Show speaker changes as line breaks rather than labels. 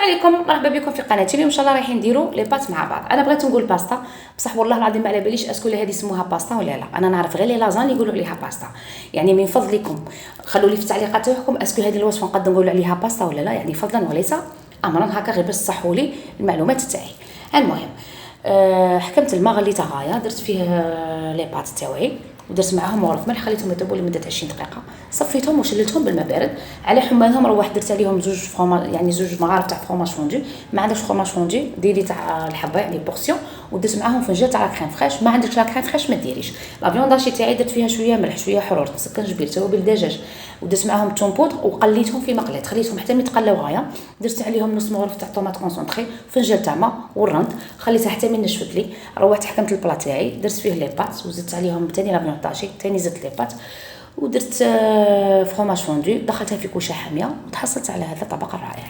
عليكم، مرحبا بكم في قناتي. اليوم ان شاء الله رايحين نديروا لي بات مع بعض. انا بغيت نقول باستا بصح والله العظيم ما على باليش اسكو هذه يسموها باستا ولا لا. انا نعرف غير لي لازان اللي يقولوا عليها باستا. يعني من فضلكم خلوا لي في التعليقات تاعكم اسكو هذه الوصفه نقدر نقولوا عليها باستا ولا لا، يعني فضلا وليس امرا، هكا غير باش تصحوا لي المعلومات تاعي. المهم حكمت الماء غليته غايه، درت فيه لي بات تاوعي ودرت معاهم ورق ملح، خليتهم يطيبوا لمده 20 دقيقه، صفيتهم وشللتهم بالماء بارد. على حمالهم روحت درت عليهم زوج فروماج، يعني زوج مغارف تاع فروماج فوندو. ما عندكش فروماج فوندو ديري تاع الحبه يعني بورسيون، ودرت معاهم فنجان تاع لاكريم فريش. ما عندكش لاكريم فريش ما ديريش. لا فيون داشي تاعي درت فيها شويه ملح شويه حرور مسكن جبير توابل دجاج، ودرت معاهم توم بودر وقليتهم في مقلاه، خليتهم حتى يتقلاو غايه. درت عليهم نص مغرف تاع طوماط كونسونطري، فنجان تاع ماء والرند، خليتها حتى من نشفت لي. روحت حكمت البلا تاعي، درت فيه لي بات وزدت عليهم ثاني لا فيون طاشي، ثاني زدت لي بات ودرت فروماج فوندو، دخلتها في كوشه حاميه وتحصلت على هذا الطبق الرائع.